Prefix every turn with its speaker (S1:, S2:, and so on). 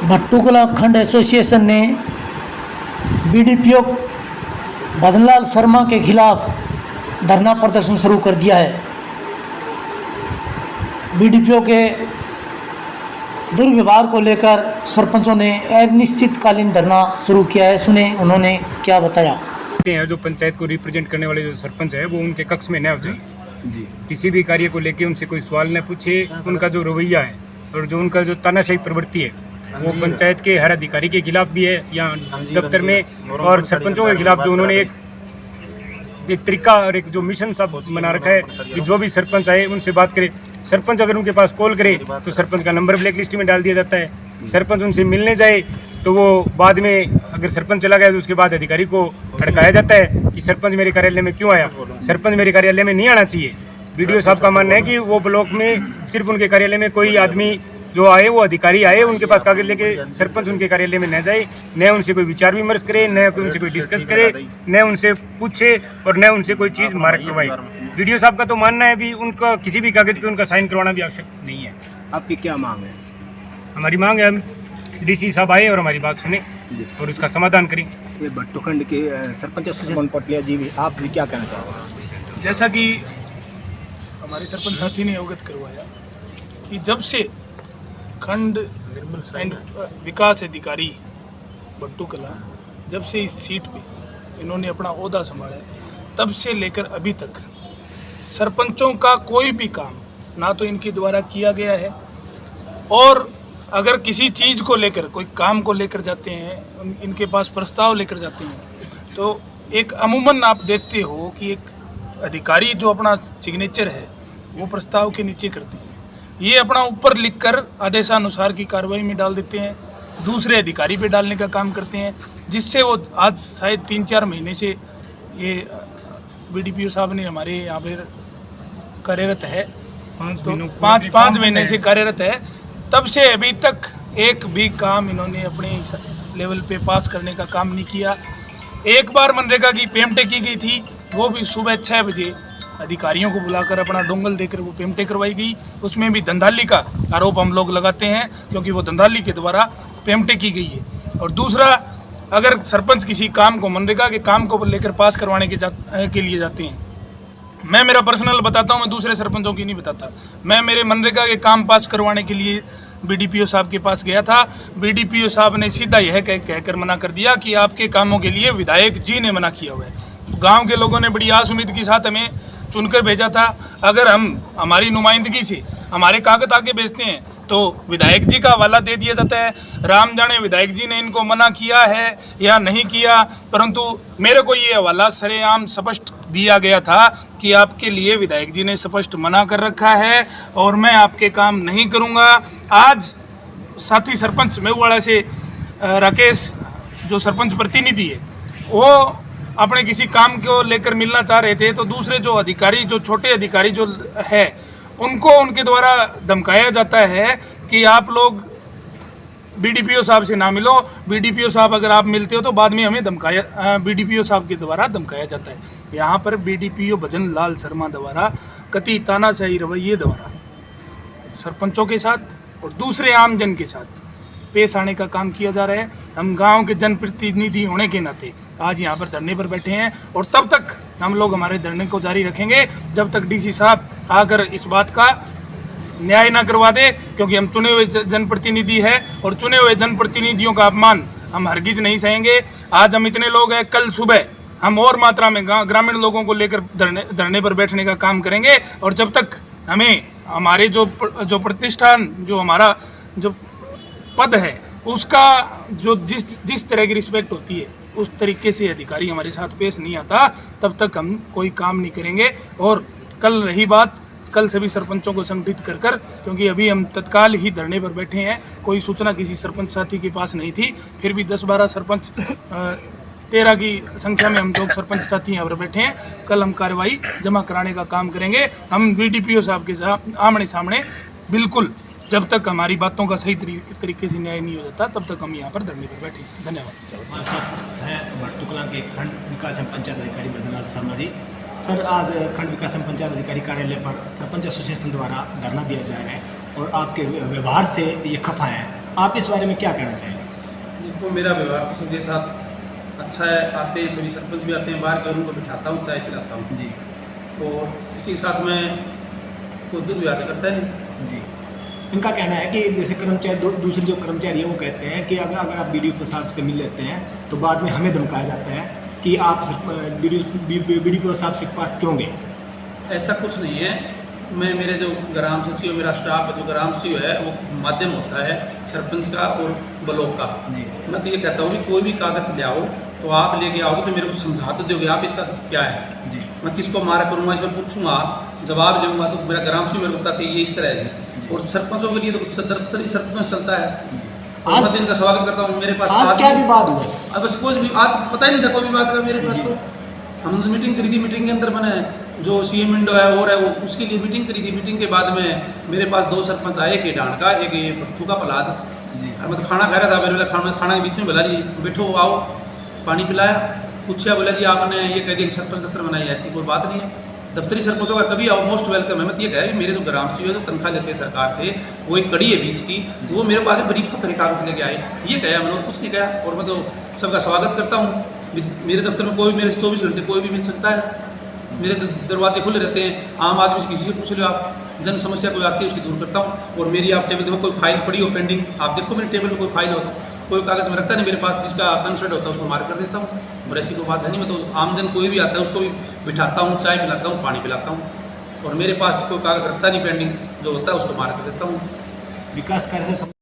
S1: भट्टूकला खंड एसोसिएशन ने बीडीपीओ भजनलाल शर्मा के खिलाफ धरना प्रदर्शन शुरू कर दिया है। बीडीपीओ के दुर्व्यवहार को लेकर सरपंचों ने अनिश्चितकालीन धरना शुरू किया है। सुने उन्होंने क्या बताया।
S2: जो पंचायत को रिप्रेजेंट करने वाले जो सरपंच है वो उनके कक्ष में न हो जाए, किसी भी कार्य को लेके उनसे कोई सवाल न पूछे। उनका जो रवैया है और जो उनका जो तानाशाही प्रवृत्ति है वो पंचायत के हर अधिकारी के खिलाफ भी है या दफ्तर में, और सरपंचों के खिलाफ जो उन्होंने एक तरीका और एक जो मिशन सब बना रखा है कि जो भी सरपंच आए उनसे बात करे। सरपंच अगर उनके पास कॉल करे तो सरपंच का नंबर ब्लैक लिस्ट में डाल दिया जाता है। सरपंच उनसे मिलने जाए तो वो बाद में अगर सरपंच चला गया तो उसके बाद अधिकारी को हड़काया जाता है कि सरपंच मेरे कार्यालय में क्यों आया। सरपंच मेरे कार्यालय में नहीं आना चाहिए। वीडियो साहब का मानना है कि वो ब्लॉक में सिर्फ उनके कार्यालय में कोई आदमी जो आए वो अधिकारी आए उनके पास कागज लेके, सरपंच उनके कार्यालय में न जाए, न उनसे कोई विचार विमर्श करे, न उनसे कोई डिस्कस करे, न उनसे पूछे और न उनसे कोई चीज़ मार्क करवाए। वीडियो साहब का तो मानना है भी उनका किसी भी कागज पे उनका साइन करवाना भी आवश्यक नहीं है।
S3: आपकी क्या मांग है?
S2: हमारी मांग है हम डीसी साहब आए और हमारी बात सुने और उसका समाधान करें।
S3: ये भट्टूखंड के सरपंच एसोसिएशन पटिया जी भी आप भी क्या कहना चाहोगे?
S4: जैसा कि हमारे सरपंच साथी ने अवगत करवाया कि जब से खंड एंड विकास अधिकारी भट्टूकला जब से इस सीट पे इन्होंने अपना ओहदा संभाला तब से लेकर अभी तक सरपंचों का कोई भी काम ना तो इनके द्वारा किया गया है, और अगर किसी चीज़ को लेकर कोई काम को लेकर जाते हैं, इनके पास प्रस्ताव लेकर जाते हैं तो एक अमूमन आप देखते हो कि एक अधिकारी जो अपना सिग्नेचर है वो प्रस्ताव के नीचे करते हैं, ये अपना ऊपर लिखकर आदेशानुसार की कार्रवाई में डाल देते हैं, दूसरे अधिकारी पे डालने का काम करते हैं, जिससे वो आज शायद 3-4 महीने से ये बीडीपीओ साहब ने हमारे यहाँ पर कार्यरत है, तो 5 महीने से कार्यरत है, तब से अभी तक एक भी काम इन्होंने अपने लेवल पे पास करने का काम नहीं किया। एक बार मनरेगा की पेमेंटें की गई थी, वो भी सुबह 6 बजे अधिकारियों को बुलाकर अपना डोंगल देकर वो पेमेंटें करवाई गई। उसमें भी धंधाली का आरोप हम लोग लगाते हैं क्योंकि वो धंधाली के द्वारा पेमेंटें की गई है। और दूसरा, अगर सरपंच किसी काम को मनरेगा के काम को लेकर पास करवाने के लिए जाते हैं, मैं मेरा पर्सनल बताता हूँ, मैं दूसरे सरपंचों की नहीं बताता, मैं मेरे मनरेगा के काम पास करवाने के लिए बीडीपीओ साहब के पास गया था। बीडीपीओ साहब ने सीधा यह कहकर मना कर दिया कि आपके कामों के लिए विधायक जी ने मना किया हुआ है। गांव के लोगों ने बड़ी आस उम्मीद के साथ हमें चुनकर भेजा था। अगर हम हमारी नुमाइंदगी से हमारे कागज आगे भेजते हैं तो विधायक जी का हवाला दे दिया जाता है। राम जाने विधायक जी ने इनको मना किया है या नहीं किया, परंतु मेरे को ये हवाला सरेआम स्पष्ट दिया गया था कि आपके लिए विधायक जी ने स्पष्ट मना कर रखा है और मैं आपके काम नहीं करूंगा। आज साथी सरपंच मेहुवाड़ा से राकेश जो सरपंच प्रतिनिधि है वो अपने किसी काम को लेकर मिलना चाह रहे थे, तो दूसरे जो अधिकारी, जो छोटे अधिकारी जो है, उनको उनके द्वारा धमकाया जाता है कि आप लोग बीडीपीओ साहब से ना मिलो, बीडीपीओ साहब अगर आप मिलते हो तो बाद में हमें धमकाया, बीडीपीओ साहब के द्वारा धमकाया जाता है। यहाँ पर बीडीपीओ भजनलाल शर्मा द्वारा कथित तानाशाही रवैये द्वारा सरपंचों के साथ और दूसरे आम जन के साथ पेश आने का काम किया जा रहा है। हम गांव के जनप्रतिनिधि होने के नाते आज यहाँ पर धरने पर बैठे हैं और तब तक हम लोग हमारे धरने को जारी रखेंगे जब तक डीसी साहब आकर इस बात का न्याय ना करवा दे, क्योंकि हम चुने हुए जनप्रतिनिधि हैं और चुने हुए जनप्रतिनिधियों का अपमान हम हरगिज नहीं सहेंगे। आज हम इतने लोग हैं, कल सुबह हम और मात्रा में ग्रामीण लोगों को लेकर धरने पर बैठने का काम करेंगे। और जब तक हमें हमारे जो प्रतिष्ठान, जो हमारा जो पद है, उसका जो जिस तरह की रिस्पेक्ट होती है उस तरीके से अधिकारी हमारे साथ पेश नहीं आता, तब तक हम कोई काम नहीं करेंगे। और कल रही बात, कल सभी सरपंचों को संगठित कर क्योंकि अभी हम तत्काल ही धरने पर बैठे हैं, कोई सूचना किसी सरपंच साथी के पास नहीं थी, फिर भी 10-12 सरपंच 13 की संख्या में हम लोग सरपंच साथी यहाँ पर बैठे हैं। कल हम कार्रवाई जमा कराने का काम करेंगे। हम बीडीपीओ साहब के साथ आमने सामने बिल्कुल, जब तक हमारी बातों का सही तरीके से न्याय नहीं हो जाता तब तक हम यहाँ पर धरने पर बैठे। धन्यवाद।
S3: भट्टूकला के खंड विकास एवं पंचायत अधिकारी भजनलाल शर्मा जी, सर आज खंड विकास एवं पंचायत अधिकारी कार्यालय पर सरपंच एसोसिएशन द्वारा धरना दिया जा रहा है और आपके व्यवहार से ये खफा है, आप इस बारे में क्या कहना चाहेंगे?
S5: देखो, मेरा व्यवहार तो सबके साथ अच्छा है, आते हैं सभी सरपंच भी आते हैं, बाहर के उनको बिठाता हूँ, चाय पिलाता हूँ
S3: जी।
S5: और किसी के साथ मैं कोई दुर्व्यवहार करता है नहीं
S3: जी। इनका कहना है कि जैसे कर्मचारी दूसरे जो कर्मचारी है वो कहते हैं कि अगर आप BDO साहब से मिल लेते हैं तो बाद में हमें धमकाया जाता है कि आप BDO साहब से पास क्यों गए?
S5: ऐसा कुछ नहीं है। मैं मेरे जो ग्राम सचिव, मेरा स्टाफ जो ग्राम सचिव है वो माध्यम होता है सरपंच का और ब्लॉक का।
S3: जी।
S5: मैं तो ये कहता हूँ कि कोई भी कागज ले आओ तो आप लेके आओगे तो मेरे को समझा तो दोगे आप इसका क्या है।
S3: जी।
S5: मैं किसको मारा करूँगा, इसमें पूछूंगा, जवाब लूँगा तो मेरा ग्राम सचिव मेरे को बता ये इस तरह है जी। और सरपंचों के लिए तो दफ्तर ही सरपंच चलता है।
S3: आज
S5: मैं तो इनका स्वागत करता हूँ। मेरे पास
S3: आज क्या विवाद हुआ?
S5: अब बस कोई भी आज पता ही नहीं था कोई विवाद का मेरे पास। तो हमने मीटिंग करी थी, मीटिंग के अंदर मैंने जो CM विंडो है और है वो उसके लिए मीटिंग करी थी। मीटिंग के बाद में मेरे पास 2 सरपंच आए, एक डांड का, एक ये पत्थू का पलाद। और मैं तो खाना खा रहा था, मेरे खाना के बीच में बोला जी बैठो आओ, पानी पिलाया, पूछा, बोला जी आपने ये कह दिया कि सरपंच दफ्तर बनाई, ऐसी कोई बात नहीं है। दफ्तरी सरपंचों का कभी आओ, मोस्ट वेलकम है। मैं ये कहा कि मेरे जो ग्राम सचिव है जो तनख्वाह लेते हैं सरकार से, वो एक कड़ी है बीच की, तो वो मेरे पास ब्रीफ तो करे कागज लेके आए, ये कहा मैंने और कुछ नहीं कहा। और मैं तो सबका स्वागत करता हूँ। मेरे दफ्तर में कोई मेरे 24 घंटे कोई भी मिल सकता है, मेरे दरवाजे खुले रहते हैं। आम आदमी से किसी से पूछ लो आप, जन समस्या कोई आती है उसकी दूर करता हूँ। और मेरी आप टेबल देखो, कोई फाइल पड़ी हो पेंडिंग, आप देखो मेरे टेबल में कोई फाइल हो तो कोई कागज़ में रखता नहीं मेरे पास, जिसका कंसर्ट होता है उसको मार्क कर देता हूँ। और ऐसी कोई बात है नहीं। मैं तो आमजन कोई भी आता है उसको भी बिठाता हूँ, चाय पिलाता हूँ, पानी पिलाता हूँ। और मेरे पास कोई कागज़ रखता नहीं पेंडिंग, जो होता है उसको मार्क कर देता हूँ।
S3: विकास कार्य से